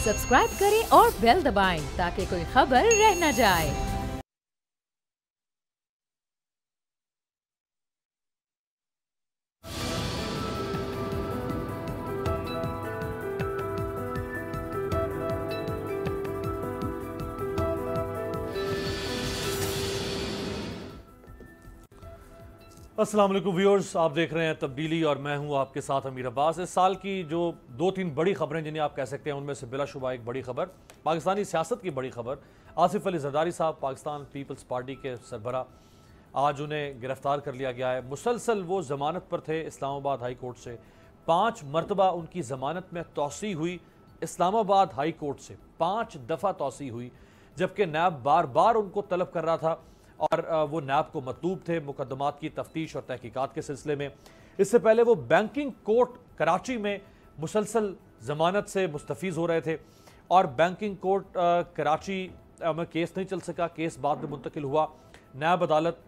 Subscribe करें और bell दबाएं ताकि कोई खबर रह न जाए। अस्सलाम वालेकुम व्यूअर्स, आप देख रहे हैं तब्दीली और मैं हूं आपके साथ अमीर अब्बास। इस साल की जो 2-3 बड़ी खबरें जिन्हें आप कह सकते हैं उनमें से बिलाशुबा एक बड़ी खबर पाकिस्तानी सियासत की बड़ी खबर आसिफ अली जरदारी साहब, पाकिस्तान पीपल्स पार्टी के सरबरा, आज उन्हें गिरफ्तार कर लिया गया है। मुसलसल वो जमानत पर थे इस्लामाबाद हाई कोर्ट से, 5 मरतबा उनकी जमानत में तोसी हुई इस्लामाबाद हाई कोर्ट से, 5 दफ़ा तोसी हुई, जबकि नैब बार बार उनको तलब कर रहा था और वो नैब को मतलूब थे मुकदमात की तफ्तीश और तहकीकात के सिलसिले में। इससे पहले वो बैंकिंग कोर्ट कराची में मुसलसल जमानत से मुस्तफीज़ हो रहे थे और बैंकिंग कोर्ट कराची में केस नहीं चल सका, केस बाद में मुंतकिल हुआ नैब अदालत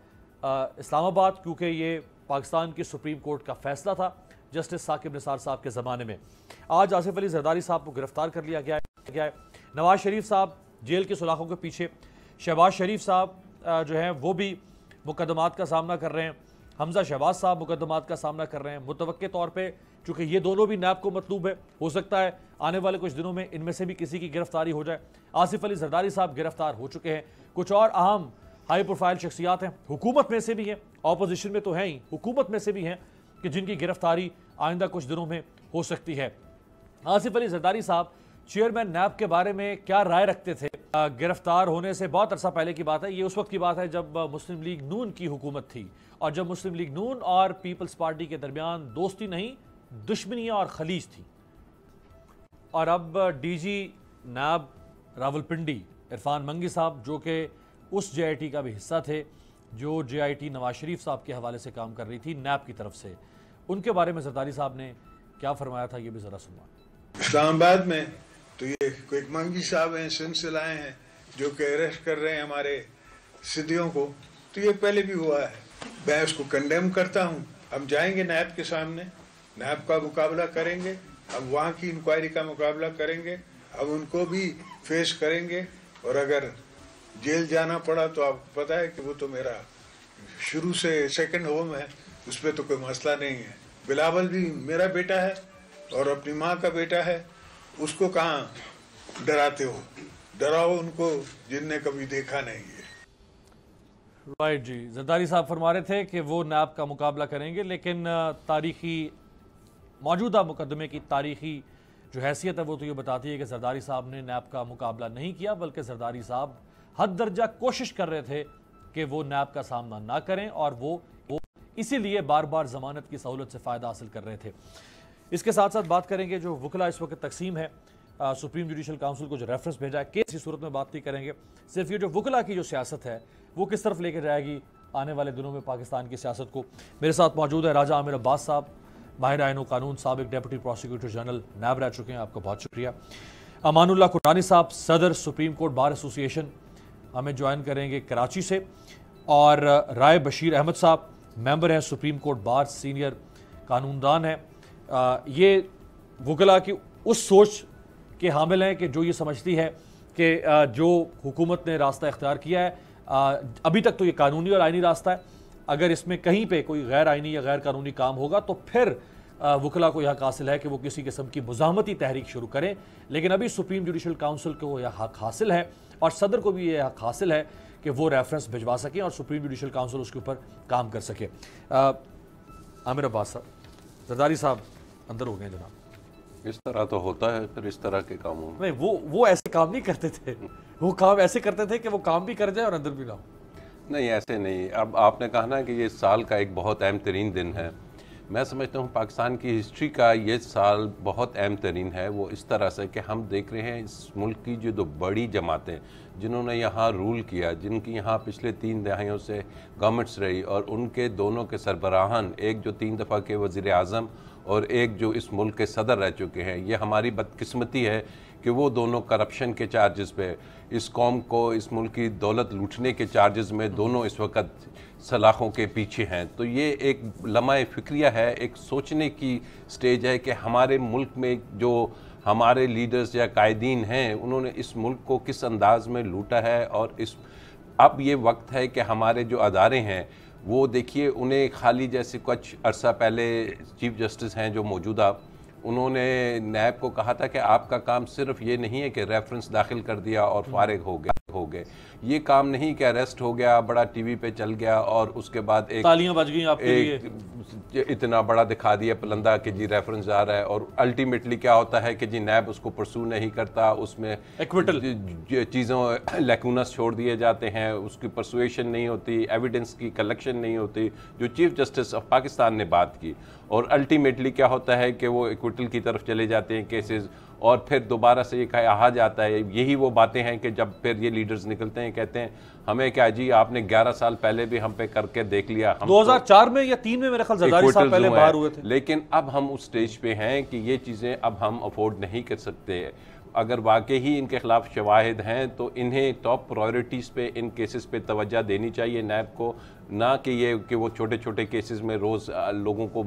इस्लामाबाद, क्योंकि ये पाकिस्तान की सुप्रीम कोर्ट का फैसला था जस्टिस साकिब निसार साहब के ज़माने में। आज आसिफ अली जरदारी साहब को गिरफ्तार कर लिया गया है। नवाज शरीफ साहब जेल की सुलाखों के पीछे, शहबाज शरीफ साहब जो हैं वो भी मुकदमात का सामना कर रहे हैं, हमजा शहबाज साहब मुकदमात का सामना कर रहे हैं। मुतवक्के तौर पे चूँकि ये दोनों भी नैब को मतलूब है, हो सकता है आने वाले कुछ दिनों में इनमें से भी किसी की गिरफ्तारी हो जाए। आसिफ अली जरदारी साहब गिरफ्तार हो चुके हैं। कुछ और अहम हाई प्रोफाइल शख्सियात हैं, हुकूमत में से भी हैं, अपोजिशन में तो हैं ही, हुकूमत में से भी हैं कि जिनकी गिरफ्तारी आइंदा कुछ दिनों में हो सकती है। आसिफ अली जरदारी साहब चेयरमैन नैब के बारे में क्या राय रखते थे? गिरफ्तार होने से बहुत अरसा पहले की बात है, ये उस वक्त की बात है जब मुस्लिम लीग नून की हुकूमत थी और जब मुस्लिम लीग नून और पीपल्स पार्टी के दरमियान दोस्ती नहीं दुश्मनियां और खलीज थी। और अब डीजी नैब रावलपिंडी इरफान मंगी साहब, जो कि उस JIT का भी हिस्सा थे जो JIT नवाज शरीफ साहब के हवाले से काम कर रही थी नैब की तरफ से, उनके बारे में जरदारी साहब ने क्या फरमाया था, ये भी ज़रा सुनवा। इस्लामाबाद में तो ये कोई मंगी साहब हैं, सिलसिलाएँ हैं जो कि अरेस्ट कर रहे हैं हमारे सिद्धियों को, तो ये पहले भी हुआ है। मैं उसको कंडेम करता हूँ। हम जाएंगे नैब के सामने, नैब का मुकाबला करेंगे, हम वहाँ की इंक्वायरी का मुकाबला करेंगे, हम उनको भी फेस करेंगे और अगर जेल जाना पड़ा तो आपको पता है कि वो तो मेरा शुरू से सेकंड होम है, उस पर तो कोई मसला नहीं है। बिलावल भी मेरा बेटा है और अपनी माँ का बेटा है, उसको कहाँ डराते हो? डराओ उनको जिनने कभी देखा नहीं है। राइट जी, जरदारी साहब फरमा रहे थे कि वो नैब का मुकाबला करेंगे, लेकिन तारीखी मौजूदा मुकदमे की तारीखी जो हैसियत है वो तो ये बताती है कि जरदारी साहब ने नैब का मुकाबला नहीं किया, बल्कि जरदारी साहब हद दर्जा कोशिश कर रहे थे कि वो नैब का सामना ना करें और वो इसीलिए बार बार जमानत की सहूलत से फ़ायदा हासिल कर रहे थे। इसके साथ साथ बात करेंगे जो वकला इस वक्त तकसीम है, सुप्रीम जुडिशल काउंसिल को जो रेफरेंस भेजा है, केस की सूरत में बात नहीं करेंगे, सिर्फ ये जो वकला की जो सियासत है वो किस तरफ लेकर जाएगी आने वाले दिनों में पाकिस्तान की सियासत को। मेरे साथ मौजूद है राजा आमिर अब्बास साहब, माहिर आईन कानून, साबिक डेप्यूटी प्रोसिक्यूटर जनरल नैब रह चुके हैं, आपका बहुत शुक्रिया। अमानुल्लाह कुरानी साहब, सदर सुप्रीम कोर्ट बार एसोसिएशन, हमें ज्वाइन करेंगे कराची से। और राय बशीर अहमद साहब, मेंबर हैं सुप्रीम कोर्ट बार, सीनियर कानूनदान हैं। ये वकला की उस सोच के हामिल हैं कि जो ये समझती है कि जो हुकूमत ने रास्ता इख्तियार किया है, अभी तक तो ये कानूनी और आइनी रास्ता है, अगर इसमें कहीं पे कोई गैर आइनी या गैर कानूनी काम होगा तो फिर वकला को यह हक हासिल है कि वो किसी किस्म की मुज़ाहमती तहरीक शुरू करें। लेकिन अभी सुप्रीम जुडिशल काउंसिल को यह हक हासिल है और सदर को भी यह हक हासिल है कि वो रेफरेंस भिजवा सकें और सुप्रीम जुडिशल काउंसिल उसके ऊपर काम कर सके। आमिर अब्बास साहब, जरदारी साहब अंदर हो गए जनाब। इस तरह तो होता है फिर इस तरह के कामों में। नहीं, वो ऐसे काम नहीं करते थे, वो काम ऐसे करते थे कि वो काम भी कर जाए और अंदर भी ना हो। नहीं, ऐसे नहीं। अब आपने कहा ना कि ये साल का एक बहुत अहम तरीन दिन है, मैं समझता हूँ पाकिस्तान की हिस्ट्री का ये साल बहुत अहम तरीन है। वो इस तरह से कि हम देख रहे हैं इस मुल्क की जो दो बड़ी जमातें जिन्होंने यहाँ रूल किया, जिनकी यहाँ पिछले 3 दहाइयों से गवर्नमेंट्स रही, और उनके दोनों के सरबराहान, एक जो 3 दफ़ा के वज़ीर आज़म और एक जो इस मुल्क के सदर रह चुके हैं, ये हमारी बदकिस्मती है कि वो दोनों करप्शन के चार्जेस पे, इस कौम को, इस मुल्क की दौलत लूटने के चार्जेस में दोनों इस वक्त सलाखों के पीछे हैं। तो ये एक लम्हा फ़िक्रिया है, एक सोचने की स्टेज है कि हमारे मुल्क में जो हमारे लीडर्स या कायदीन हैं उन्होंने इस मुल्क को किस अंदाज में लूटा है। और अब ये वक्त है कि हमारे जो अदारे हैं वो देखिए, उन्हें खाली जैसे कुछ अरसा पहले चीफ जस्टिस हैं जो मौजूदा, उन्होंने नैब को कहा था कि आपका काम सिर्फ ये नहीं है कि रेफरेंस दाखिल कर दिया और फारिग हो गए। ये काम नहीं कि अरेस्ट हो गया, बड़ा टीवी पे चल गया और उसके बाद एक तालियां बज गई आपके लिए, इतना बड़ा दिखा दिया पलंदा कि जी रेफरेंस आ रहा है। और अल्टीमेटली क्या होता है कि जी नैब उसको परसू नहीं करता, उसमें एक्विटल चीज़ों लैकूनस छोड़ दिए जाते हैं, उसकी परसुएशन नहीं होती, एविडेंस की कलेक्शन नहीं होती, जो चीफ जस्टिस ऑफ पाकिस्तान ने बात की। और अल्टीमेटली क्या होता है कि वो एक्विटल की तरफ चले जाते हैं केसेस, और फिर दोबारा से ये कहा जाता है। यही वो बातें हैं कि जब फिर ये लीडर्स निकलते हैं, कहते हैं हमें क्या जी, आपने 11 साल पहले भी हम पे करके देख लिया। हम 2004 में या 3 में मेरे ख्याल ज़रदारी साहब पहले बाहर हुए थे। लेकिन अब हम उस स्टेज पे हैं कि ये चीज़ें अब हम अफोर्ड नहीं कर सकते। अगर वाकई ही इनके खिलाफ शवाहिद हैं तो इन्हें टॉप प्रायोरिटीज़ पे इन केसेस पे तवज्जो देनी चाहिए नैब को, ना कि ये कि वो छोटे छोटे केसेस में रोज़ लोगों को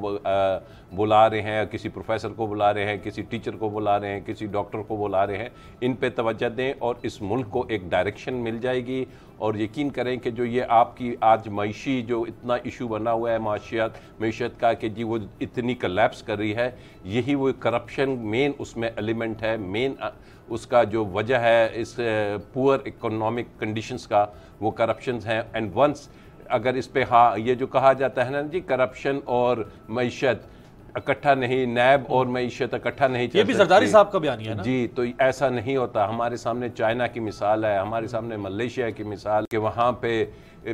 बुला रहे हैं, किसी प्रोफेसर को बुला रहे हैं, किसी टीचर को बुला रहे हैं, किसी डॉक्टर को बुला रहे हैं। इन पे तवज्जो दें और इस मुल्क को एक डायरेक्शन मिल जाएगी। और यकीन करें कि जो ये आपकी आज मईशी जो इतना इशू बना हुआ है मीशत का कि जी वो इतनी कलैप्स कर रही है, यही वो करप्शन मेन उसमें एलिमेंट है, मेन उसका जो वजह है इस पुअर इकोनॉमिक कंडीशंस का, वो करप्शंस हैं। एंड वंस अगर इस पे हाँ ये जो कहा जाता है ना जी, करप्शन और मईशत इकट्ठा नहीं, नैब और मईशत इकट्ठा नहीं चल, ये भी ज़रदारी साहब का बयान है ना जी। तो ऐसा नहीं होता। हमारे सामने चाइना की मिसाल है, हमारे सामने मलेशिया की मिसाल कि वहाँ पे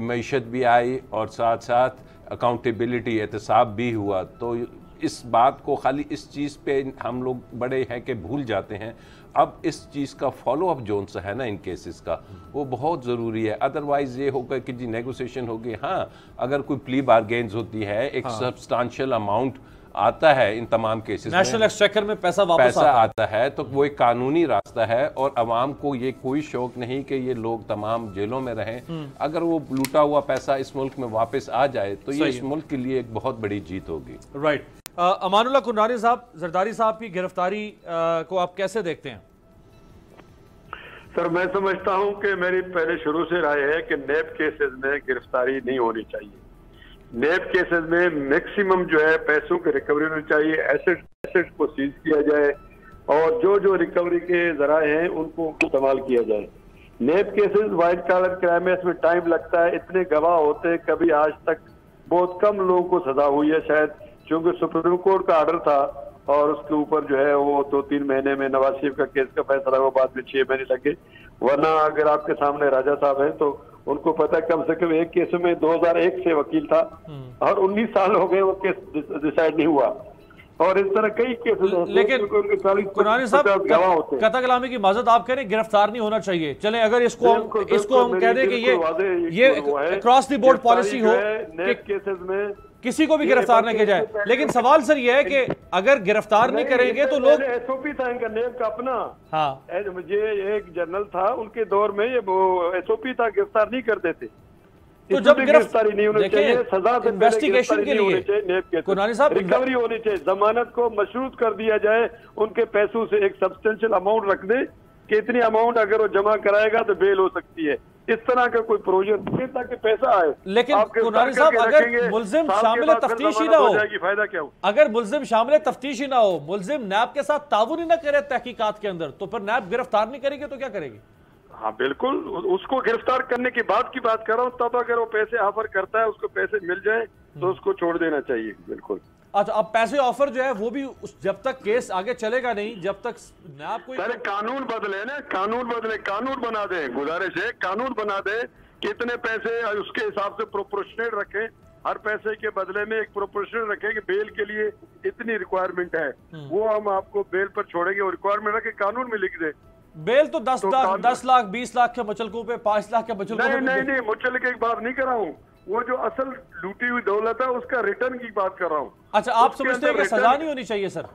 मईशत भी आई और साथ साथ अकाउंटेबिलिटी एहतसाब भी हुआ। तो इस बात को खाली इस चीज़ पे हम लोग बड़े हैं कि भूल जाते हैं। अब इस चीज़ का फॉलो अप जोन सा है ना इन केसेस का, वो बहुत ज़रूरी है। अदरवाइज़ ये होगा कि जी नेगोशिएशन होगी, हाँ अगर कोई प्ली बारगेन्स होती है, एक सब्सटेंशियल अमाउंट आता है इन तमाम केसेस में, नेशनल एक्सचेकर में पैसा वापस आता है, तो वो एक कानूनी रास्ता है। और अवाम को ये कोई शौक नहीं कि ये लोग तमाम जेलों में रहें। अगर वो लूटा हुआ पैसा इस मुल्क में वापस आ जाए तो ये इस मुल्क के लिए एक बहुत बड़ी जीत होगी। राइट। अमानुल्लाह कुरनानी साहब, ज़रदारी साहब की गिरफ्तारी को आप कैसे देखते हैं? सर मैं समझता हूं कि मेरी पहले शुरू से राय है कि नेब केसेस में गिरफ्तारी नहीं होनी चाहिए। नेब केसेस में मैक्सिमम जो है पैसों की रिकवरी होनी चाहिए, एसेट को सीज किया जाए और जो जो रिकवरी के जराए हैं उनको इस्तेमाल किया जाए। नेब केसेस व्हाइट कॉलर क्राइम है, इसमें टाइम लगता है, इतने गवाह होते हैं, कभी आज तक बहुत कम लोगों को सजा हुई है, शायद क्योंकि सुप्रीम कोर्ट का ऑर्डर था और उसके ऊपर जो है वो 2-3 महीने में नवाज शरीफ का केस का फैसला हुआ, बाद में 6 महीने लगे। वरना अगर आपके सामने राजा साहब हैं तो उनको पता है कम से कम एक केस में 2001 से वकील था और 19 साल हो गए वो केस डिसाइड नहीं हुआ। और इस तरह कई केसेस हैं। लेकिन कुरनानी साहब, कतल कलामी की माजरत, आप कह रहे हैं गिरफ्तार नहीं होना चाहिए। चले अगर इसको हम कह दें कि ये क्रॉस द बोर्ड पॉलिसी हो कि केसेस में किसी को भी गिरफ्तार नहीं किया जाए, लेकिन सवाल सर ये है कि अगर गिरफ्तार नहीं करेंगे तो लोग एसओपी था इनका नेब का अपना। हाँ, मुझे एक जनरल था उनके दौर में ये एसओपी था, गिरफ्तार नहीं करते थे। तो जब गिरफ्तारी नहीं होनी चाहिए, सजा से इन्वेस्टिगेशन के लिए कुरनानी साहब रिकवरी होनी चाहिए, जमानत को मशरूत कर दिया जाए, उनके पैसों से एक सब्सटेंशियल अमाउंट रख दे कि इतनी अमाउंट अगर वो जमा कराएगा तो बेल हो सकती है। इस तरह का कोई प्रोविजन ताकि पैसा आए। लेकिन कुरनानी साहब, अगर मुल्जिम शामिल तफ्तीश ही ना हो, फायदा क्या हो? अगर मुल्जिम शामिल तफ्तीश ही ना हो, मुल्जिम नैब के साथ ताउन ही ना करे तहकीकात के अंदर, तो फिर नैब गिरफ्तार नहीं करेगी तो क्या करेगी? हाँ बिल्कुल, उसको गिरफ्तार करने की बात कर रहा हूँ। तब अगर वो पैसे ऑफर करता है, उसको पैसे मिल जाए तो उसको छोड़ देना चाहिए। बिल्कुल। अच्छा, अब पैसे ऑफर जो है वो भी जब तक केस आगे चलेगा नहीं, जब तक नैब कोई कानून बदले ना, कानून बना दे, गुजारिश है कानून बना दे कि इतने पैसे उसके हिसाब से प्रोपोर्शनेट रखें, हर पैसे के बदले में एक प्रोपोर्शनेट रखें कि बेल के लिए इतनी रिक्वायरमेंट है, वो हम आपको बेल पर छोड़ेंगे और रिक्वायरमेंट रखे कानून में लिख दे। बेल तो 10 लाख 20 लाख के मुचलकों पे, 5 लाख के मुचलकों पे नहीं मुचलके की बात नहीं कर रहा हूँ, वो जो असल लूटी हुई दौलत है उसका रिटर्न की बात कर रहा हूँ। अच्छा, आप समझते हैं कि सजा नहीं होनी चाहिए? सर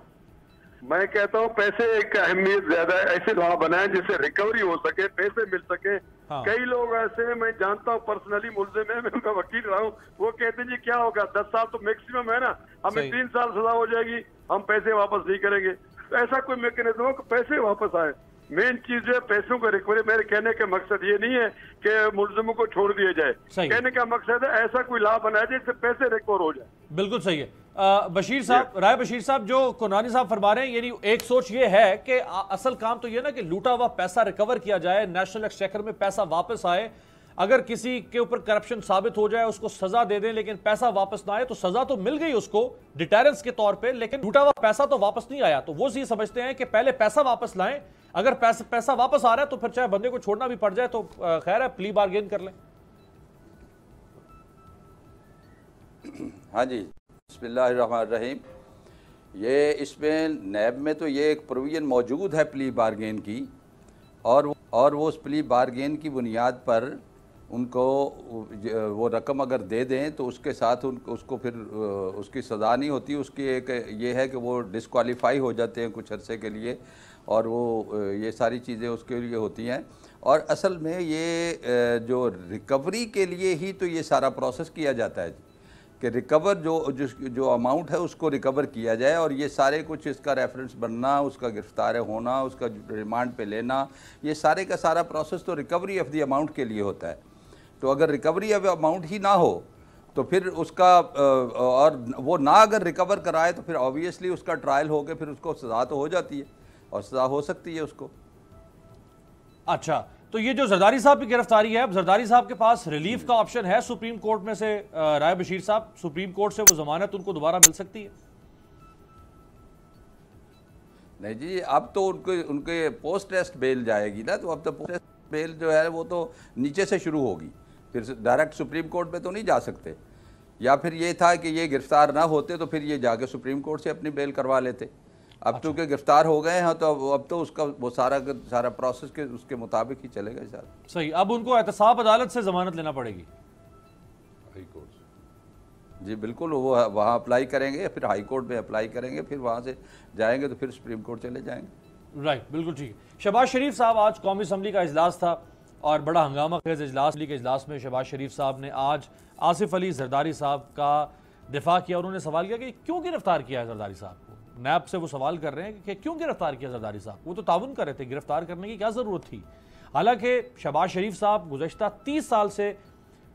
मैं कहता हूँ पैसे एक अहमियत ज्यादा है, ऐसे लॉ बनाए जिससे रिकवरी हो सके, पैसे मिल सके। हाँ। कई लोग ऐसे मैं जानता हूँ, पर्सनली मुल्जिम है, मैं उनका वकील रहा हूँ, वो कहते हैं जी क्या होगा 10 साल तो मैक्सिमम है ना, हमें 3 साल सजा हो जाएगी, हम पैसे वापस नहीं करेंगे। तो ऐसा कोई मैकेनिज्म हो कि पैसे वापस आए। मेन चीज जो है पैसों को रिकवरी। मेरे कहने का मकसद ये नहीं है कि मुलजिमों को छोड़ दिया जाए, कहने का मकसद है ऐसा कोई लाभ बनाया जाए जिससे पैसे रिकवर हो जाए। बिल्कुल सही है। बशीर साहब, राय बशीर साहब, जो कोनानी साहब फरमा रहे हैं, यानी एक सोच ये है कि असल काम तो ये ना कि लूटा हुआ पैसा रिकवर किया जाए, नेशनल एक्सचेकर में पैसा वापस आए। अगर किसी के ऊपर करप्शन साबित हो जाए उसको सजा दे दें, लेकिन पैसा वापस ना आए तो सजा तो मिल गई उसको डिटेरेंस के तौर पे, लेकिन लूटा हुआ पैसा तो वापस नहीं आया। तो वो ये समझते हैं कि पहले पैसा वापस लाएं, अगर पैसा वापस आ रहा है तो फिर चाहे बंदे को छोड़ना भी पड़ जाए तो खैर है, प्ली बार्गेन कर लें। हाँ जी, बिस्मिल्लाहिर्रहमानिर्रहीम। ये इसमें नैब में तो ये एक प्रोविजन मौजूद है प्ली बार्गेन की, और वो उस प्ली बार्गेन की बुनियाद पर उनको वो रकम अगर दे दें तो उसके साथ उसको फिर उसकी सज़ा नहीं होती। उसकी एक ये है कि वो डिस्क्वालीफाई हो जाते हैं कुछ अरसे के लिए, और वो ये सारी चीज़ें उसके लिए होती हैं। और असल में ये जो रिकवरी के लिए ही तो ये सारा प्रोसेस किया जाता है कि रिकवर जो अमाउंट है उसको रिकवर किया जाए, और ये सारे कुछ इसका रेफरेंस बनना, उसका गिरफ्तार होना, उसका रिमांड पे लेना, ये सारे का सारा प्रोसेस तो रिकवरी ऑफ द अमाउंट के लिए होता है। तो अगर रिकवरी ऑफ अमाउंट ही ना हो तो फिर उसका और वो ना अगर रिकवर कराए तो फिर ऑब्वियसली उसका ट्रायल हो के फिर उसको सज़ा तो हो जाती है, और सज़ा हो सकती है उसको। अच्छा, तो ये जो जरदारी साहब की गिरफ्तारी है, अब जरदारी साहब के पास रिलीफ का ऑप्शन है सुप्रीम कोर्ट में से। राय बशीर साहब, सुप्रीम कोर्ट से वो जमानत उनको दोबारा मिल सकती है? नहीं जी, अब तो उनके पोस्ट टेस्ट बेल जाएगी ना, तो अब तो पोस्ट टेस्ट बेल जो है वो तो नीचे से शुरू होगी, फिर डायरेक्ट सुप्रीम कोर्ट में तो नहीं जा सकते। या फिर ये था कि ये गिरफ्तार ना होते तो फिर ये जाके सुप्रीम कोर्ट से अपनी बेल करवा लेते। अब तो के गिरफ्तार हो गए हैं तो अब तो उसका वो सारा प्रोसेस के उसके मुताबिक ही चलेगा सर। सही। अब उनको एहतसाब अदालत से जमानत लेना पड़ेगी? हाई कोर्ट जी बिल्कुल, वो वहाँ अप्लाई करेंगे या फिर हाई कोर्ट में अप्लाई करेंगे, फिर वहाँ से जाएंगे तो फिर सुप्रीम कोर्ट चले जाएंगे। राइट, बिल्कुल ठीक है। शहबाज शरीफ साहब, आज कौमी असम्बली का इजलास था और बड़ा हंगामा खेज इजलास के इजलास में शहबाज शरीफ साहब ने आज आसिफ अली जरदारी साहब का दिफा किया। उन्होंने सवाल किया कि क्यों गिरफ्तार किया है जरदारी साहब को। नैब से वो सवाल कर रहे हैं कि क्यों गिरफ्तार किया जरदारी साहब, वो तो ताउन कर रहे थे, गिरफ्तार करने की क्या ज़रूरत थी। हालांकि शहबाज शरीफ साहब गुज़श्ता 30 साल से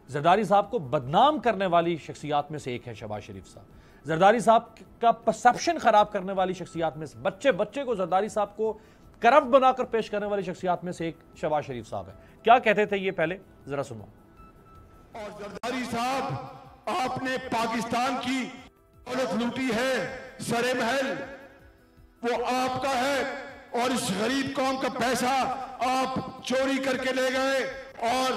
जरदारी साहब को बदनाम करने वाली शख्सियात में से एक है। शहबाज शरीफ साहब जरदारी साहब का परसेप्शन ख़राब करने वाली शख्सियात में से, बच्चे को जरदारी साहब को करप्ट बनाकर पेश करने वाली शख्सियात में से एक शहबाज शरीफ साहब है। क्या कहते थे ये, पहले जरा सुनो। और जरदारी साहब, आपने पाकिस्तान की दौलत लूटी है, सरे महल वो आपका है, और इस गरीब कौम का पैसा आप चोरी करके ले गए, और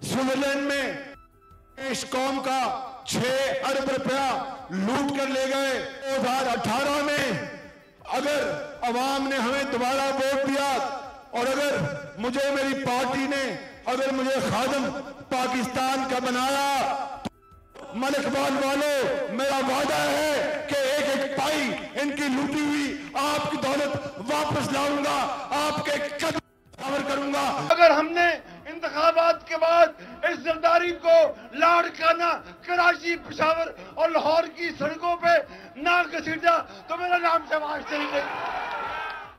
स्विट्जरलैंड में इस कौम का 6 अरब रुपया लूट कर ले गए। 2018 में अगर अवाम ने हमें दोबारा वोट दिया और अगर मुझे मेरी पार्टी ने अगर मुझे खादम पाकिस्तान का बनाया, मलिकबाल वालों, मेरा वादा है कि एक एक पाई इनकी लूटी हुई आपकी दौलत वापस लाऊंगा, आपके कदम कवर करूंगा। अगर हमने इंतखाबात के बाद इस जरदारी को लाड़काना, कराची, पेशावर और लाहौर की सड़कों पे ना घसीटा तो मेरा नाम शहबाज शरीफ नहीं।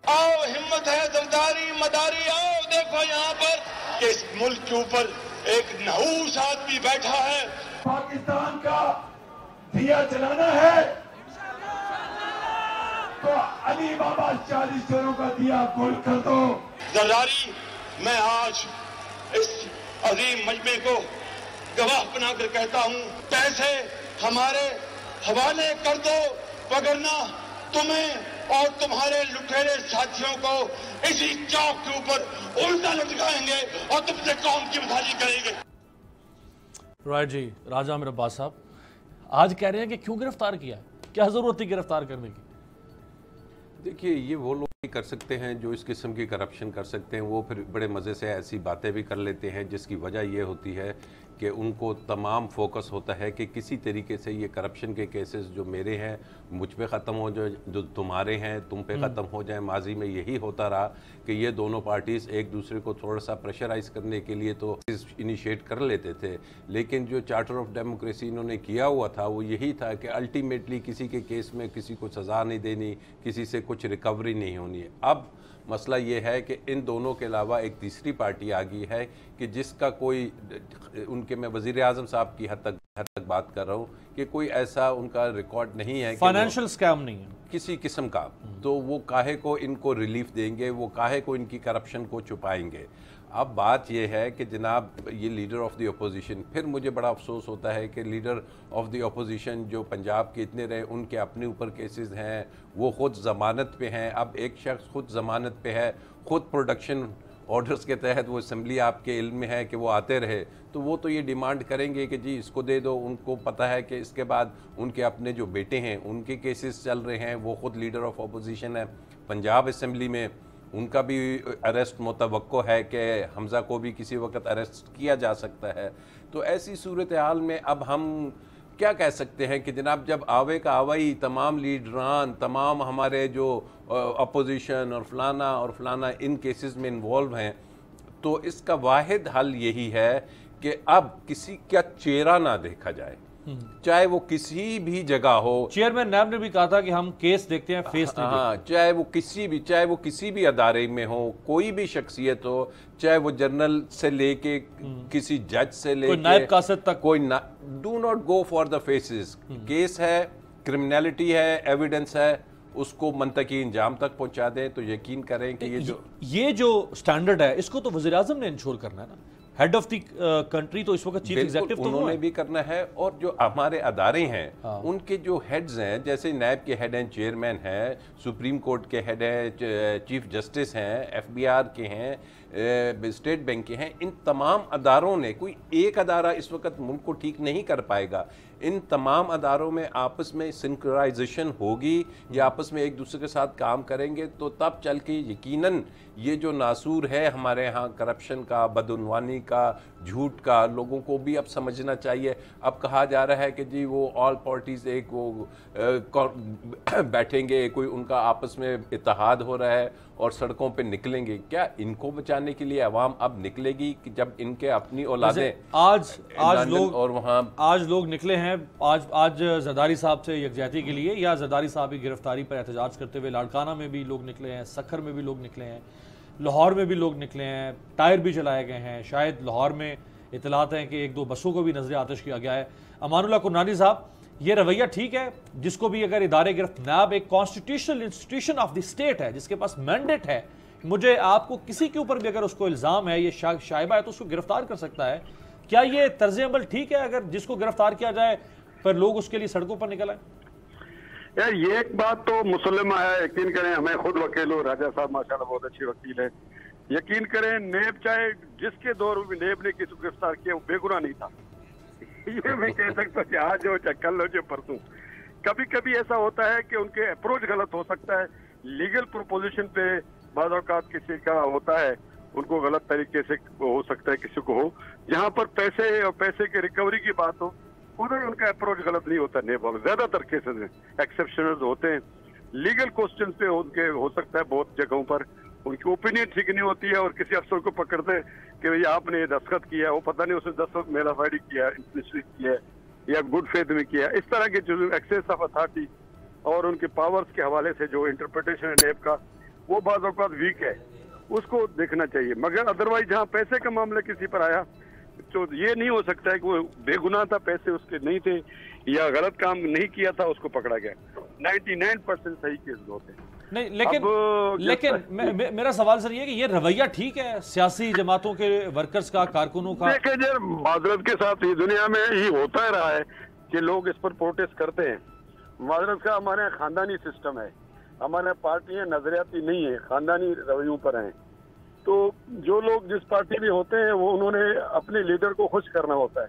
आओ, हिम्मत है जरदारी मदारी, आओ देखो यहाँ पर कि इस मुल्क के ऊपर एक नहूस आदमी बैठा है। पाकिस्तान का दिया जलाना है तो अली बाबा 40 चोरों का दिया गोल कर दो। जरदारी, मैं आज इस अजीम मजमे को गवाह बनाकर कहता हूँ, पैसे हमारे हवाले कर दो, वगरना तुम्हें और तुम्हारे लुटेरे साथियों को इसी चौक के ऊपर उल्टा लटकाएंगे और तुमसे कौम की बदहाली करेंगे। राइट जी, राजा आमिर अब्बास साहब आज कह रहे हैं कि क्यों गिरफ्तार किया, क्या जरूरत थी गिरफ्तार करने की? देखिए, ये वो लोग भी कर सकते हैं जो इस किस्म की करप्शन कर सकते हैं, वो फिर बड़े मज़े से ऐसी बातें भी कर लेते हैं जिसकी वजह ये होती है कि उनको तमाम फोकस होता है कि किसी तरीके से ये करप्शन के केसेस जो मेरे हैं मुझ पे ख़त्म हो जाए, जो तुम्हारे हैं तुम पे ख़त्म हो जाए। माजी में यही होता रहा कि ये दोनों पार्टीज़ एक दूसरे को थोड़ा सा प्रेशराइज करने के लिए तो इनिशिएट कर लेते थे, लेकिन जो चार्टर ऑफ डेमोक्रेसी इन्होंने किया हुआ था वो यही था कि अल्टीमेटली किसी के केस में किसी को सज़ा नहीं देनी, किसी से कुछ रिकवरी नहीं होनी है। अब मसला ये है कि इन दोनों के अलावा एक तीसरी पार्टी आ गई है कि जिसका कोई उनके, मैं वज़ीर आज़म साहब की हद तक बात कर रहा हूँ कि कोई ऐसा उनका रिकॉर्ड नहीं है, फाइनेंशियल स्कैम नहीं है किसी किस्म का, तो वो काहे को इनको रिलीफ देंगे, वो काहे को इनकी करप्शन को छुपाएंगे। अब बात यह है कि जनाब ये लीडर ऑफ द अपोजिशन, फिर मुझे बड़ा अफसोस होता है कि लीडर ऑफ द अपोजिशन जो पंजाब के इतने रहे, उनके अपने ऊपर केसेस हैं, वो ख़ुद ज़मानत पे हैं। अब एक शख्स खुद ज़मानत पे है, ख़ुद प्रोडक्शन ऑर्डर्स के तहत वो असम्बली आपके इल्म में है कि वो आते रहे, तो वो तो ये डिमांड करेंगे कि जी इसको दे दो। उनको पता है कि इसके बाद उनके अपने जो बेटे हैं उनके केसेस चल रहे हैं, वो ख़ुद लीडर ऑफ अपोजिशन है पंजाब असम्बली में, उनका भी अरेस्ट मुतवक्को है कि हमज़ा को भी किसी वक्त अरेस्ट किया जा सकता है। तो ऐसी सूरत हाल में अब हम क्या कह सकते हैं कि जनाब जब आवे का आवा ही तमाम लीडरान, तमाम हमारे जो अपोजिशन और फलाना इन केसेस में इन्वॉल्व हैं, तो इसका वाहिद हल यही है कि अब किसी का चेहरा ना देखा जाए, चाहे वो किसी भी जगह हो। चेयरमैन नैब ने भी कहा था कि हम केस देखते हैं, फेस नहीं हाँ, चाहे वो किसी भी अदारे में हो, कोई भी शख्सियत हो, चाहे वो जनरल से लेके किसी जज से लेके नायब कासिद तक, do not go for the faces. Case है, क्रिमिनलिटी है, एविडेंस है, उसको मंतकी इंजाम तक पहुंचा दें, तो यकीन करें कि ये जो स्टैंडर्ड है इसको तो वज़ीर आज़म ने इंश्योर करना है ना, हेड ऑफ द कंट्री तो इस वक्त चीफ एग्जीक्यूटिव तो उन्होंने भी करना है। और जो हमारे अदारे हैं उनके जो हेड्स हैं, जैसे नैब के हेड हैं, चेयरमैन हैं, सुप्रीम कोर्ट के हेड हैं, चीफ जस्टिस हैं, FBI के हैं, स्टेट बैंक के हैं, इन तमाम अदारों ने, कोई एक अदारा इस वक्त मुल्क को ठीक नहीं कर पाएगा। इन तमाम अदारों में आपस में सिंक्रोनाइजेशन होगी, या आपस में एक दूसरे के साथ काम करेंगे, तो तब चल के यकीनन ये जो नासूर है हमारे यहाँ करप्शन का, बदउनवानी का, झूठ का, लोगों को भी अब समझना चाहिए। अब कहा जा रहा है कि जी वो ऑल पार्टीज़ एक वो बैठेंगे, कोई उनका आपस में इत्तेहाद हो रहा है और सड़कों पे निकलेंगे। क्या इनको बचाने के लिए अवाम अब निकलेगी कि जब इनके अपनी औलादें आज लोग और वहाँ आज लोग निकले हैं, आज जरदारी साहब से यकजहती के लिए, या जरदारी साहब की गिरफ्तारी पर एहतजाज करते हुए लाड़काना में भी लोग निकले हैं, सखर में भी लोग निकले हैं, लाहौर में भी लोग निकले हैं, टायर भी चलाए गए हैं, शायद लाहौर में इतलात हैं कि 1-2 बसों को भी नजर आतिश किया गया है। अमानुल्लाह कुरनानी साहब, ये रवैया ठीक है? जिसको भी अगर इदारे गिरफ्त, नैब एक constitutional institution of the state है जिसके पास मैंडेट है, मुझे आपको किसी के ऊपर भी अगर उसको इल्ज़ाम है, ये शाइबा है, तो उसको गिरफ्तार कर सकता है। क्या ये तर्ज अमल ठीक है अगर जिसको गिरफ्तार किया जाए पर लोग उसके लिए सड़कों पर निकल आए? यार ये एक बात तो मुसलम है, यकीन करें, हमें खुद वकील हो, राजा साहब माशाल्लाह बहुत अच्छी वकील है, यकीन करें नेब चाहे जिसके दौर में नेब ने किसी को गिरफ्तार किया वो बेगुनाह नहीं था। ये मैं कह सकता हूँ, आज हो चाहे कल हो चाहे परसों, कभी कभी ऐसा होता है कि उनके अप्रोच गलत हो सकता है, लीगल प्रोपोजिशन पे बाज़ औक़ात किसी का होता है, उनको गलत तरीके से हो सकता है किसी को हो, जहाँ पर पैसे और पैसे की रिकवरी की बात हो, उधर उनका अप्रोच गलत नहीं होता। नेब ज्यादातर केसेस में एक्सेप्शनल होते हैं, लीगल क्वेश्चन पे उनके हो सकता है बहुत जगहों पर उनकी ओपिनियन ठीक नहीं होती है और किसी अफसर को पकड़ते हैं कि भैया आपने ये दस्तखत किया, वो पता नहीं उसने दस्तखत मेलाफाइडी किया, किया या गुड फेथ में किया। इस तरह के जो एक्सेस ऑफ अथॉरिटी और उनके पावर्स के हवाले से जो इंटरप्रिटेशन है नेब का, वो बाज़ औक़ात वीक है, उसको देखना चाहिए। मगर अदरवाइज जहाँ पैसे का मामला किसी पर आया तो ये नहीं हो सकता है कि वो बेगुनाह था, पैसे उसके नहीं थे या गलत काम नहीं किया था, उसको पकड़ा गया। 99% सही केस होते हैं। नहीं, लेकिन मेरा सवाल सर ये कि ये रवैया ठीक है सियासी जमातों के वर्कर्स का, कारकुनों का? देखिए यार, माजरत के साथ ये दुनिया में ही होता ही रहा है कि लोग इस पर प्रोटेस्ट करते हैं। माजरत का हमारे यहाँ खानदानी सिस्टम है, हमारे पार्टियां नजरियाती नहीं है, खानदानी रवैयों पर हैं। तो जो लोग जिस पार्टी में होते हैं वो उन्होंने अपने लीडर को खुश करना होता है,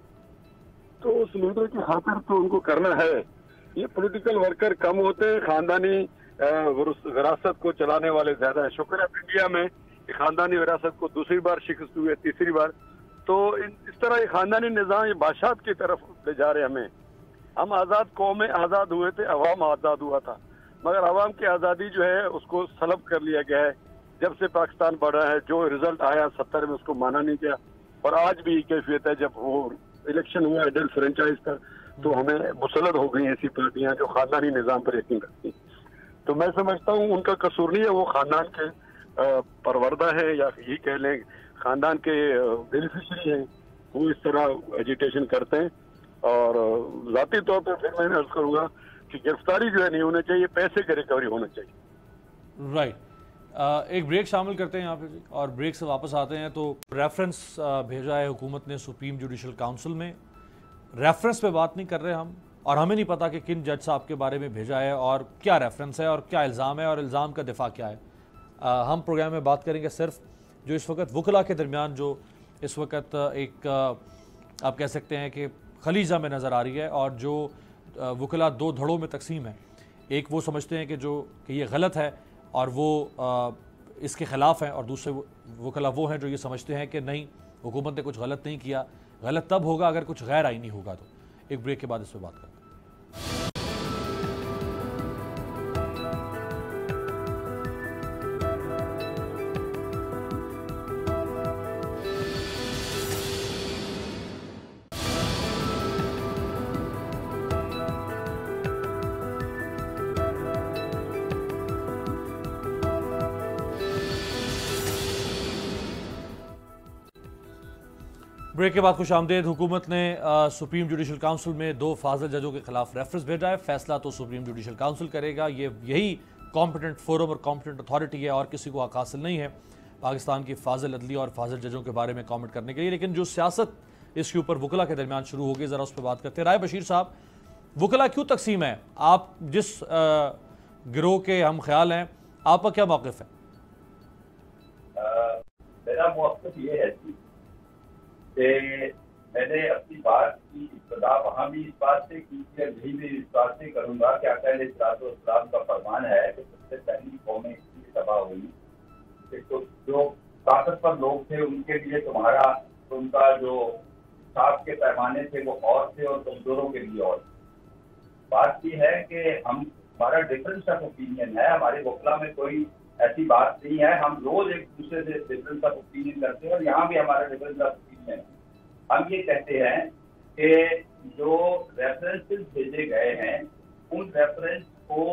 तो उस लीडर की खातिर तो उनको करना है। ये पॉलिटिकल वर्कर कम होते हैं, खानदानी विरासत को चलाने वाले ज्यादा है। शुक्र है इंडिया में खानदानी विरासत को दूसरी बार शिकस्त हुई है, तीसरी बार, तो इस तरह ये खानदानी निज़ाम ये बादशाहत की तरफ ले जा रहे हमें। हम आज़ाद कौमें आज़ाद हुए थे, अवाम आज़ाद हुआ था, मगर अवाम की आज़ादी जो है उसको सलब कर लिया गया है। जब से पाकिस्तान बढ़ा है जो रिजल्ट आया 70 में उसको माना नहीं गया, और आज भी कैफियत है। जब वो इलेक्शन हुआ एडल फ्रेंचाइज का तो हमें मुसलद हो गई ऐसी पार्टियां जो खानदानी निज़ाम पर यकीन रखती। तो मैं समझता हूँ उनका कसूर नहीं है, वो खानदान के परवरदा है या ये कह लें खानदान के बेनिफिशरी हैं, वो इस तरह एजिटेशन करते हैं। और ज़ाती तौर पर फिर मैं अर्ज करूँगा कि गिरफ्तारी जो है नहीं होनी चाहिए, पैसे की रिकवरी होना चाहिए। राइट, एक ब्रेक शामिल करते हैं यहाँ पे जी, और ब्रेक से वापस आते हैं। तो रेफरेंस भेजा है हुकूमत ने सुप्रीम जुडिशल काउंसिल में। रेफरेंस पे बात नहीं कर रहे हम, और हमें नहीं पता कि किन जज साहब के बारे में भेजा है और क्या रेफरेंस है और क्या इल्ज़ाम है और इल्ज़ाम का दिफा क्या है। हम प्रोग्राम में बात करेंगे सिर्फ जो इस वक्त वकला के दरमियान जो इस वक्त एक आप कह सकते हैं कि खलीजा में नज़र आ रही है, और जो वकला दो धड़ों में तकसीम है। एक वो समझते हैं कि ये गलत है और वो इसके ख़िलाफ़ हैं, और दूसरे वकला वो हैं जो ये समझते हैं कि नहीं, हुकूमत ने कुछ गलत नहीं किया, गलत तब होगा अगर कुछ गैर आईनी होगा। तो एक ब्रेक के बाद इस पर बात करते हैं। ब्रेक के बाद खुश आमदेद। हुकूमत ने सुप्रीम जुडिशल काउंसिल में 2 फाजिल जजों के खिलाफ रेफरेंस भेजा है। फैसला तो सुप्रीम जुडिशल काउंसिल करेगा, यही कॉम्पिटेंट फोरम और कॉम्पिटेंट अथॉरिटी है, और किसी को हक हासिल नहीं है पाकिस्तान की फाजिल अदली और फाजिल जजों के बारे में कॉमेंट करने के लिए। लेकिन जो सियासत इसके ऊपर वकला के दरमियान शुरू हो गई, ज़रा उस पर बात करते हैं। राय बशीर साहब, वकला क्यों तकसीम है? आप जिस गिरोह के हम ख्याल हैं, आपका क्या मौक़िफ़ है? मेरा मौक़िफ़ ये है कि मैंने अपनी बात की इब्तिदा वहाँ भी इस बात से की है, यही भी इस बात से करूँगा कि आका अलैहिस्सलाम का फरमान है कि सबसे पहली कौमें इसलिए तबाह हुई तो जो ताकतवर लोग थे उनके लिए तुम्हारा उनका जो साथ के पैमाने थे वो और थे, और कमजोरों के लिए और। बात ये है कि हमारा डिफरेंस ऑफ ओपिनियन है, हमारे वकला में कोई ऐसी बात नहीं है। हम रोज एक दूसरे से डिफरेंस ऑफ ओपिनियन करते हैं, और यहाँ भी हमारा डिफरेंस ऑफ ओपिनियन। हम ये कहते हैं कि जो रेफरेंसेस भेजे गए हैं उन रेफरेंस को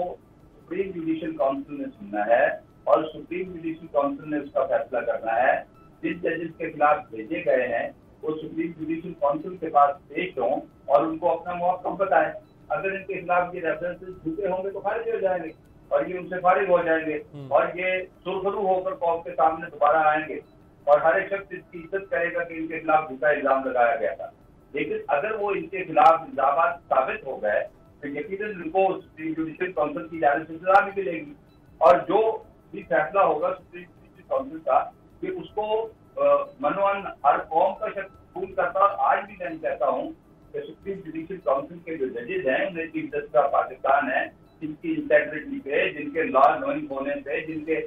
सुप्रीम जुडिशल काउंसिल ने सुनना है, और सुप्रीम जुडिशल काउंसिल ने उसका फैसला करना है। जिन जजेस के खिलाफ भेजे गए हैं वो सुप्रीम जुडिशल काउंसिल के पास पेश हों और उनको अपना मौक़िफ़ बताएं। अगर इनके खिलाफ ये रेफरेंसेस झूठे होंगे तो खारिज हो जाएंगे, और ये उनसे फारिग हो जाएंगे, और ये सुरखरू होकर कौम के सामने दोबारा आएंगे, और हर एक शख्स इसकी इज्जत करेगा कि इनके खिलाफ झूठा इल्जाम लगाया गया था। लेकिन अगर वो इनके खिलाफ इल्जाम साबित हो गए तो यकीनन उनको सुप्रीम जुडिशल काउंसिल की जानिब से सजा भी मिलेगी, और जो भी फैसला होगा सुप्रीम जुडिशल काउंसिल का कि उसको मनोअन हर कौम का शख्स कबूल करता। और आज भी मैं कहता हूँ कि सुप्रीम जुडिशल काउंसिल के जो जजेज हैं उन्हें चीफ जस्टिस का पाकिस्तान है, जिनकी इंटेग्रिटी पे, जिनके लॉ नोइंग होने पे, जिनके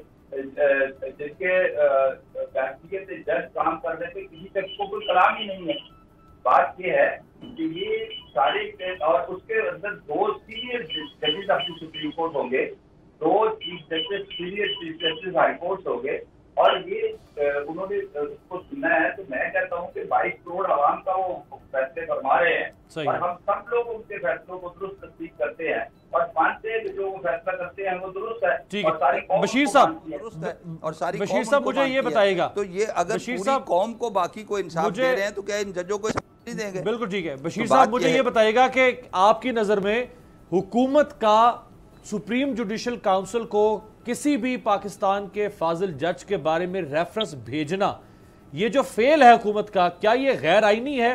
फैसले से जज काम करने पे किसी शख्स को कोई कलाम ही नहीं है। बात यह है कि ये सारे, और उसके अंदर 2 सीनियर जजेस ऑफ द सुप्रीम कोर्ट होंगे, 2 chief justice senior chief justice high court होंगे, और ये उन्होंने उसको सुनना है। तो मैं कहता हूँ कि 22 करोड़ आवाम का वो फैसले फरमा रहे हैं, और हम सब लोग उनके फैसलों को दुरुस्त तस्दीक करते हैं और मानते हैं कि जो वो फैसला करते हैं वो दुरुस्त है। ठीक है बशीर साहब, और सारी बशीर साहब मुझे ये बताइएगा, तो ये अगर पूरी कौम को बाकी को इंसाफ दे रहे हैं तो क्या इन जजों को नहीं देंगे? बिल्कुल ठीक है। बशीर साहब मुझे ये बताइएगा कि आपकी नजर में हुकूमत का सुप्रीम जुडिशल काउंसिल को किसी भी पाकिस्तान के फाजिल जज के बारे में रेफरेंस भेजना, ये जो फेल है हुकूमत का, क्या ये गैर आईनी है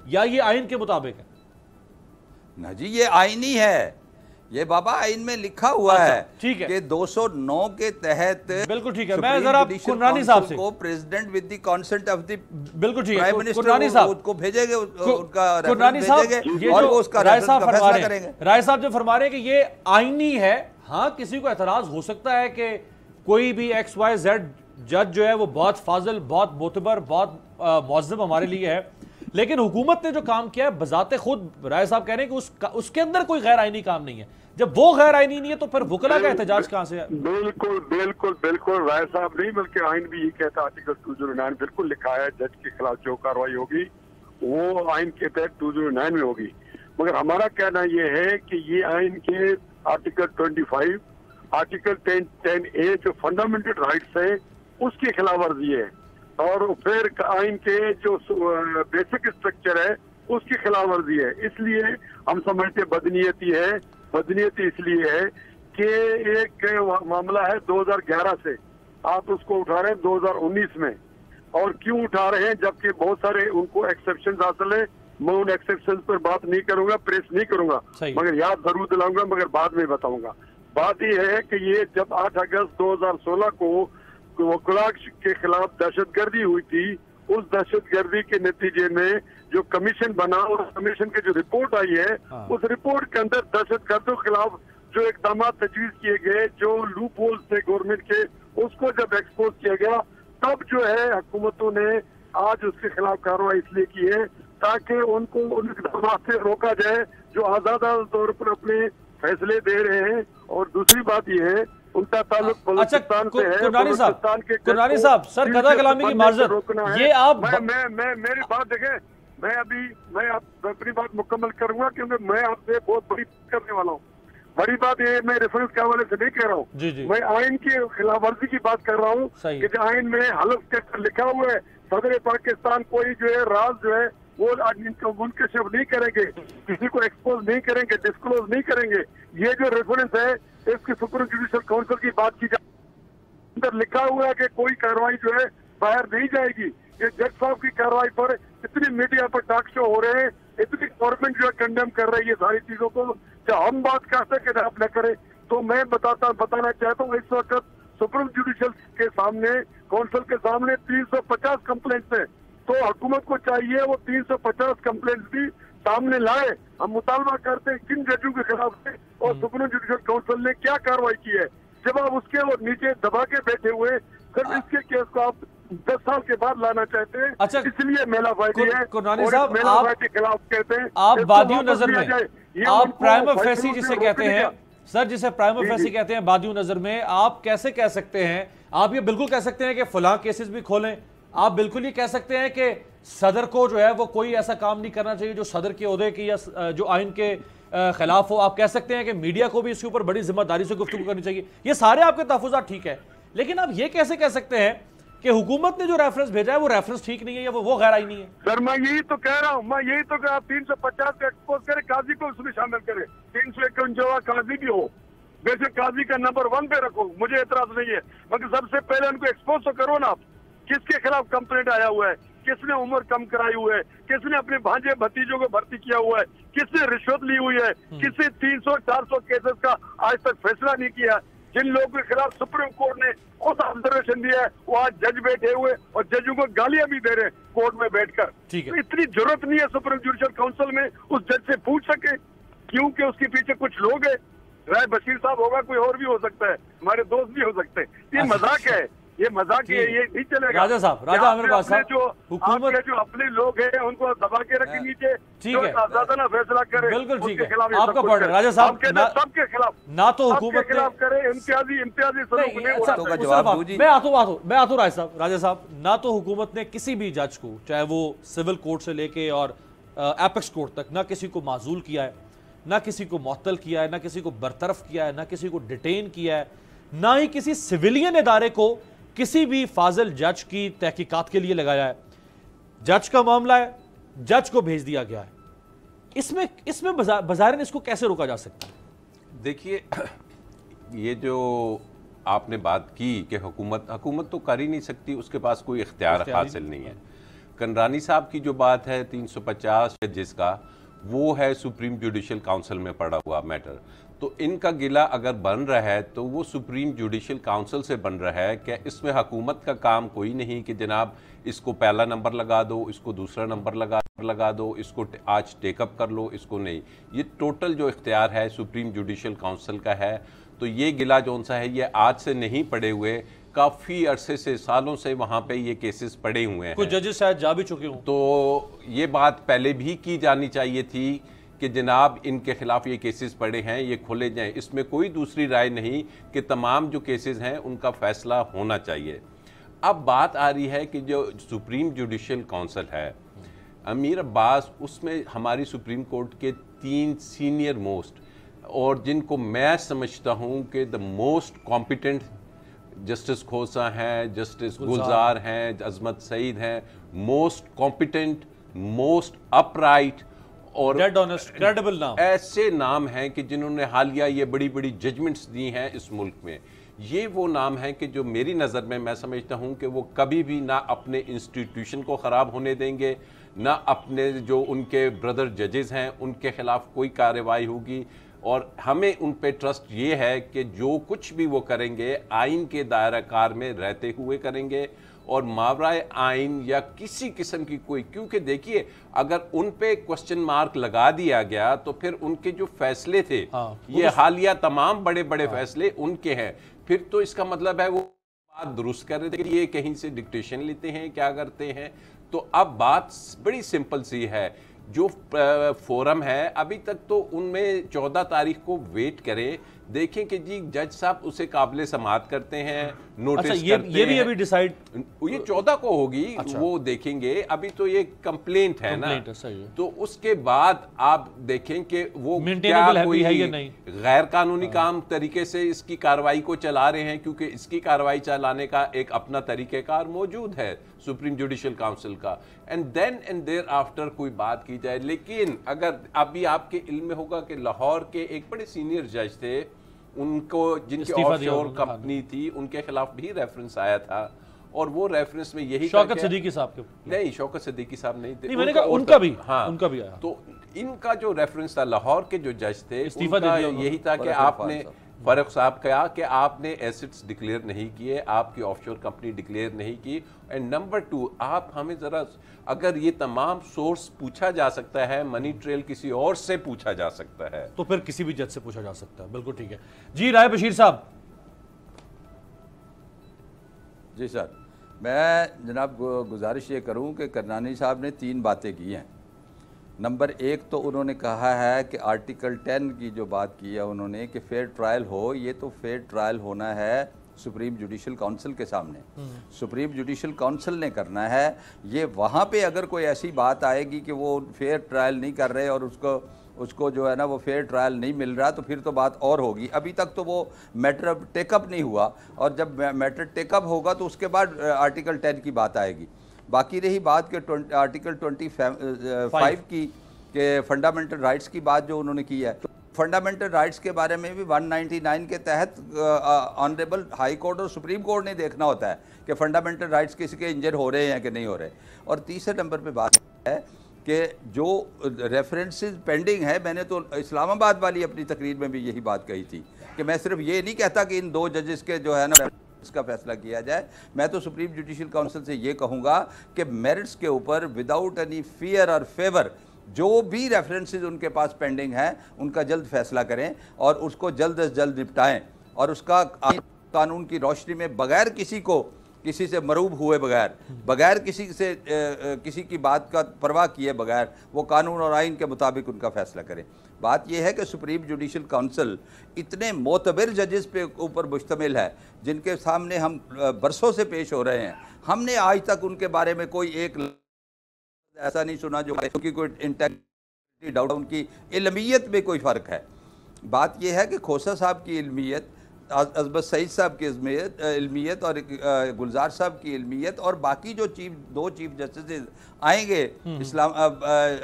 या ये आइन के मुताबिक है? ना जी, ये आईनी है। ये बाबा आइन में लिखा हुआ है, ठीक है, कि 209 के तहत बिल्कुल ठीक है। मैं जरा कुरनानी साहब से को president with the consent of the बिल्कुल ठीक प्राइम मिनिस्टर कुरनानी साहब को भेजेंगे, उनका कुरनानी साहब भेजेंगे और वो उसका राय साहब फैसला करेंगे। राय साहब जो फरमा रहे हैं कि ये आईनी है। हाँ, किसी को एतराज हो सकता है कि कोई भी XYZ जज जो है वो बहुत फाजिल, बहुत मोतबर, बहुत मौज़्ज़म हमारे लिए है, लेकिन हुकूमत ने जो काम किया है बजाते खुद राय साहब कह रहे हैं कि उसके अंदर कोई गैर आईनी काम नहीं है। जब वो गैर आईनी नहीं है तो फिर वकला का एहतजाज कहां से है? बिल्कुल बिल्कुल बिल्कुल, राय साहब नहीं बल्कि आइन भी ये कहता है, आर्टिकल 209 बिल्कुल लिखा है जज के खिलाफ जो कार्रवाई होगी वो आइन के तहत 209 में होगी। मगर हमारा कहना ये है कि ये आइन के आर्टिकल 25, आर्टिकल 10A जो फंडामेंटल राइट्स है उसकी खिलाफ वर्जी है, और फिर आइन के जो बेसिक स्ट्रक्चर है उसकी खिलाफ वर्जी है। इसलिए हम समझते बदनीयती है। बदनीयती इसलिए है कि एक मामला है 2011 से, आप उसको उठा रहे हैं 2019 में, और क्यों उठा रहे हैं जबकि बहुत सारे उनको एक्सेप्शन हासिल है। मैं उन एक्सेप्शन पर बात नहीं करूंगा, प्रेस नहीं करूंगा, मगर याद जरूर दिलाऊंगा, मगर बाद में बताऊंगा। बात यह है कि ये जब 8 अगस्त 2016 को वकला के खिलाफ दहशतगर्दी हुई थी, उस दहशतगर्दी के नतीजे में जो कमीशन बना और कमीशन की जो रिपोर्ट आई है उस रिपोर्ट के अंदर दहशतगर्दों के खिलाफ जो इकदाम तजवीज किए गए, जो लूप होल्स थे गवर्नमेंट के, उसको जब एक्सपोज किया गया तब जो है हुकूमतों ने आज उसके खिलाफ कार्रवाई इसलिए की है ताकि उनको उन इकदाम से रोका जाए जो आजादा तौर पर अपने फैसले दे रहे हैं। और दूसरी बात यह है उनका ताल्लुक बलूचिस्तान से है। कुरनानी साहब, सर कदा कलामी की मार्जत, ये आप मैं मेरी बात देखें, मैं अपनी बात मुकम्मल करूंगा क्योंकि मैं आपसे बहुत बड़ी करने वाला हूँ। बड़ी बात ये, मैं रेफरेंस के हवाले से नहीं कह रहा हूँ, मैं आइन की खिलाफ वर्जी की बात कर रहा हूँ कि जो आइन में हलफ के अंदर लिखा हुआ है सदर पाकिस्तान कोई जो है राज जो है वो मुनकशिफ नहीं करेंगे, किसी को एक्सपोज नहीं करेंगे, डिस्क्लोज नहीं करेंगे। ये जो रेफरेंस है इसकी सुप्रीम जुडिशल काउंसिल की बात की जाए, अंदर लिखा हुआ है कि कोई कार्रवाई जो है बाहर नहीं जाएगी। ये जज साहब की कार्रवाई पर इतनी मीडिया पर टॉक शो हो रहे हैं, इतनी गवर्नमेंट जो है कंडेम कर रही है सारी चीजों को, जब हम बात कर सके आप न करें। तो मैं बताना चाहता हूँ इस वक्त सुप्रीम जुडिशल के सामने, काउंसिल के सामने 350 कंप्लेंट्स है, तो हुकूमत को चाहिए वो 350 कंप्लेंट्स भी सामने लाए। हम मुतालबा करते हैं किन जजों के खिलाफ है और सुप्रीम जुडिशल काउंसिल ने क्या कार्रवाई की है। जब आप उसके वो नीचे दबा के बैठे हुए सिर्फ इसके केस को आप 10 साल के बाद लाना चाहते हैं, अच्छा, इसलिए मेलाफाइटी है। कुरनानी साहब, मेलाफाइटी के खिलाफ कहते हैं आप बादियों नजर में, आप प्राइमा फेसी जिसे कहते हैं सर, जिसे प्राइमा फेसी कहते हैं बादियों नजर में, आप कैसे कह सकते हैं? आप ये बिल्कुल कह सकते हैं कि फलां केसेस भी खोलें, आप बिल्कुल ये कह सकते हैं कि सदर को जो है वो कोई ऐसा काम नहीं करना चाहिए जो सदर के ओहदे की या जो आइन के खिलाफ हो। आप कह सकते हैं कि मीडिया को भी इसके ऊपर बड़ी जिम्मेदारी से गुफ्तगू करनी चाहिए। ये सारे आपके तहफ़्फ़ुज़ात ठीक है, लेकिन आप ये कैसे कह सकते हैं कि हुकूमत ने जो रेफरेंस भेजा है वो रेफरेंस ठीक नहीं है या वो गैर आईनी है? सर मैं यही तो कह रहा हूँ, मैं यही तो कह 350 का एक्सपोज करे, काजी को उसमें शामिल करे, 351 काजी भी हो, वैसे काजी का नंबर 1 पे रखो, मुझे एतराज नहीं है, मगर सबसे पहले उनको एक्सपोज तो करो ना। आप किसके खिलाफ कंप्लेंट आया हुआ है, किसने उम्र कम कराई हुई है, किसने अपने भांजे भतीजों को भर्ती किया हुआ है, किसने रिश्वत ली हुई है, किसने 300-400 केसेस का आज तक फैसला नहीं किया। जिन लोगों के खिलाफ सुप्रीम कोर्ट ने खुद ऑब्जर्वेशन दिया है वो आज जज बैठे हुए और जजों को गालियां भी दे रहे हैं कोर्ट में बैठकर। तो इतनी जरूरत नहीं है सुप्रीम जुडिशल काउंसिल में उस जज से पूछ सके, क्योंकि उसके पीछे कुछ लोग हैं। राय बशीर साहब होगा, कोई और भी हो सकता है, हमारे दोस्त भी हो सकते हैं। ये मजाक है, ये मजाक है, ये नहीं चलेगा। राजा साहब, राजा आमिर खान साहब, जो हुकूमत के जो अपने लोग हैं उनको दबा के रखे नीचे, ठीक है, आजादाना फैसला करे, बिल्कुल ठीक है, आपका पॉइंट है राजा साहब, सबके खिलाफ ना तो हुकूमत के खिलाफ करे, इम्तियाजी सलूक नहीं होना। मैं आतू राजा साहब, ना तो हुकूमत ने किसी भी जज को, चाहे वो सिविल कोर्ट से लेके और एपेक्स कोर्ट तक, ना किसी को माजूल किया है, ना किसी को मुअत्तल किया है, ना किसी को बरतरफ किया है, ना किसी को डिटेन किया है, ना ही किसी सिविलियन इदारे को किसी भी फाजिल जज की तहकीकात के लिए लगाया है। जज का मामला है, जज को भेज दिया गया है। इसमें बाज़ाहिरन इसको कैसे रोका जा सकता है? देखिए, ये जो आपने बात की कि हुकूमत तो कर ही नहीं सकती, उसके पास कोई इख्तियार हासिल नहीं है। कंडरानी साहब की जो बात है 350 जिसका, वो है सुप्रीम जुडिशल काउंसिल में पड़ा हुआ मैटर। तो इनका गिला अगर बन रहा है तो वो सुप्रीम जुडिशल काउंसिल से बन रहा है कि इसमें हुकूमत का काम कोई नहीं कि जनाब इसको पहला नंबर लगा दो, इसको दूसरा नंबर लगा दो, इसको आज टेकअप कर लो, इसको नहीं। ये टोटल जो इख्तियार है सुप्रीम जुडिशल काउंसिल का है। तो ये गिला जौन सा है ये आज से नहीं पड़े हुए, काफ़ी अरसे से, सालों से वहाँ पे ये केसेस पड़े हुए हैं। कुछ जजेस शायद जा भी चुके हों। तो ये बात पहले भी की जानी चाहिए थी कि जनाब इनके खिलाफ ये केसेस पड़े हैं, ये खोले जाएं। इसमें कोई दूसरी राय नहीं कि तमाम जो केसेस हैं उनका फैसला होना चाहिए। अब बात आ रही है कि जो सुप्रीम जुडिशल काउंसिल है, अमीर अब्बास, उसमें हमारी सुप्रीम कोर्ट के 3 सीनियर मोस्ट और जिनको मैं समझता हूँ कि द मोस्ट कॉम्पिटेंट जस्टिस खोसा हैं, जस्टिस गुलजार हैं, अजमत सईद हैं, मोस्ट कॉम्पिटेंट, मोस्ट अपराइट और डेड ऑनेस्ट क्रेडिबल नाम, ऐसे नाम हैं कि जिन्होंने हालिया ये बड़ी बड़ी जजमेंट्स दी हैं इस मुल्क में। ये वो नाम हैं कि जो मेरी नज़र में मैं समझता हूँ कि वो कभी भी ना अपने इंस्टीट्यूशन को ख़राब होने देंगे, ना अपने जो उनके ब्रदर जजेस हैं उनके ख़िलाफ़ कोई कार्रवाई होगी। और हमें उन पे ट्रस्ट ये है कि जो कुछ भी वो करेंगे आइन के दायरा कार में रहते हुए करेंगे और मावराए आइन या किसी किस्म की कोई, क्योंकि देखिए अगर उन पे क्वेश्चन मार्क लगा दिया गया तो फिर उनके जो फैसले थे, ये हालिया तमाम बड़े बड़े फैसले उनके हैं, फिर तो इसका मतलब है वो बात दुरुस्त कर रहे थे कि ये कहीं से डिक्टेशन लेते हैं, क्या करते हैं। तो अब बात बड़ी सिंपल सी है, जो फोरम है अभी तक तो उनमें 14 तारीख को वेट करें, देखें कि जी जज साहब उसे काबिले समाअत करते हैं, नोटिस करते ये भी अभी डिसाइड, ये 14 को होगी। वो देखेंगे, अभी तो ये कंप्लेंट है ना, तो उसके बाद आप देखें कि वो क्या कोई है या नहीं, गैर कानूनी काम तरीके से इसकी कार्रवाई को चला रहे हैं, क्योंकि इसकी कार्रवाई चलाने का एक अपना तरीक़ेकार मौजूद है सुप्रीम जुडिशल काउंसिल का। And then and thereafter कोई बात की जाए। लेकिन अगर अभी आपके इल्म में होगा कि लाहौर के एक बड़े सीनियर जज थे, उनको जिनकी ऑफशोर कंपनी थी उनके खिलाफ भी रेफरेंस आया था, और वो रेफरेंस में यही शौकत सिद्दीकी साहब के नहीं, शौकत सिद्दीकी साहब नहीं थे, मैंने कहा उनका भी, हाँ उनका भी आया। तो इनका जो रेफरेंस था लाहौर के जो जज थे उनका यही था कि आपने फरूख साहब कहा कि आपने एसेट्स डिक्लेयर नहीं किए, आपकी ऑफशोर कंपनी डिक्लेयर नहीं की। एंड नंबर 2, आप हमें ज़रा, अगर ये तमाम सोर्स पूछा जा सकता है, मनी ट्रेल किसी और से पूछा जा सकता है, तो फिर किसी भी जज से पूछा जा सकता है। बिल्कुल ठीक है जी। राय बशीर साहब। जी सर, मैं जनाब गुजारिश ये करूं कि करनानी साहब ने 3 बातें की हैं। नंबर 1 तो उन्होंने कहा है कि आर्टिकल 10 की जो बात की है उन्होंने कि फेयर ट्रायल हो, ये तो फेयर ट्रायल होना है सुप्रीम जुडिशल काउंसिल के सामने, सुप्रीम जुडिशल काउंसिल ने करना है। ये वहाँ पे अगर कोई ऐसी बात आएगी कि वो फेयर ट्रायल नहीं कर रहे और उसको जो है ना वो फेयर ट्रायल नहीं मिल रहा, तो फिर तो बात और होगी। अभी तक तो वो मैटर अब टेकअप नहीं हुआ, और जब मैटर टेकअप होगा तो उसके बाद आर्टिकल 10 की बात आएगी। बाकी रही बात के आर्टिकल 25 की के फंडामेंटल राइट्स की बात जो उन्होंने की है, तो फंडामेंटल राइट्स के बारे में भी 199 के तहत ऑनरेबल हाई कोर्ट और सुप्रीम कोर्ट ने देखना होता है कि फंडामेंटल राइट्स किसी के इंजर हो रहे हैं कि नहीं हो रहे। और तीसरे नंबर पे बात है कि जो रेफरेंसेस पेंडिंग है, मैंने तो इस्लामाबाद वाली अपनी तकरीर में भी यही बात कही थी कि मैं सिर्फ ये नहीं कहता कि इन 2 जजेस के जो है ना इसका फैसला किया जाए, मैं तो सुप्रीम जुडिशल काउंसिल से ये कहूँगा कि मेरिट्स के ऊपर विदाउट एनी फियर और फेवर जो भी रेफरेंसेस उनके पास पेंडिंग हैं उनका जल्द फैसला करें और उसको जल्द से जल्द निपटाएं, और उसका कानून की रोशनी में बगैर किसी से मरूब हुए बगैर किसी की बात का परवाह किए बगैर वो कानून और आइन के मुताबिक उनका फैसला करें। बात यह है कि सुप्रीम जुडिशल काउंसिल इतने मोतबर जजेस पे ऊपर मुश्तमिल है जिनके सामने हम बरसों से पेश हो रहे हैं। हमने आज तक उनके बारे में कोई एक ऐसा नहीं सुना जो कि कोई इंटेग्रिटी डाउट, उनकी इल्मियत में कोई फ़र्क है। बात यह है कि खोसा साहब की इल्मियत, अजमत सईद साहब की इल्मियत और गुलजार साहब की इल्मियत और बाकी जो 2 चीफ जस्टिस आएंगे इस्लाम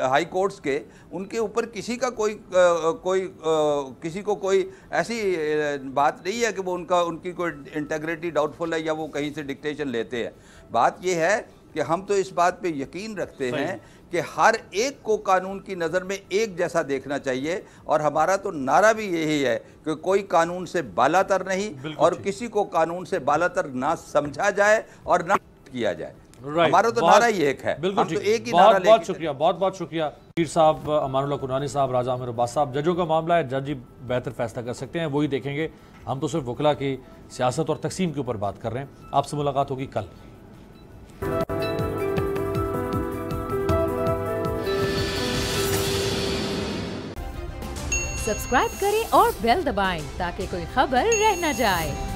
हाई कोर्ट्स के, उनके ऊपर किसी का किसी को कोई ऐसी बात नहीं है कि वो उनकी कोई इंटेग्रिटी डाउटफुल है या वो कहीं से डिक्टेशन लेते हैं। बात यह है कि हम तो इस बात पे यकीन रखते हैं कि हर एक को कानून की नज़र में एक जैसा देखना चाहिए, और हमारा तो नारा भी यही है कि कोई कानून से बालातर नहीं और किसी को कानून से बालातर ना समझा जाए और ना किया जाए। हमारा तो नारा ही एक है, हम तो एक ही नारा। बहुत शुक्रिया, बहुत शुक्रिया पीर साहब, अमानुल्लाह कुरानी साहब, राजा आमिर अब्बास साहब, जजों का मामला है, जज ही बेहतर फैसला कर सकते हैं, वही देखेंगे। हम तो सिर्फ वकला की सियासत और तकसीम के ऊपर बात कर रहे हैं। आपसे मुलाकात होगी कल। सब्सक्राइब करें और बेल दबाएं ताकि कोई खबर रह न जाए।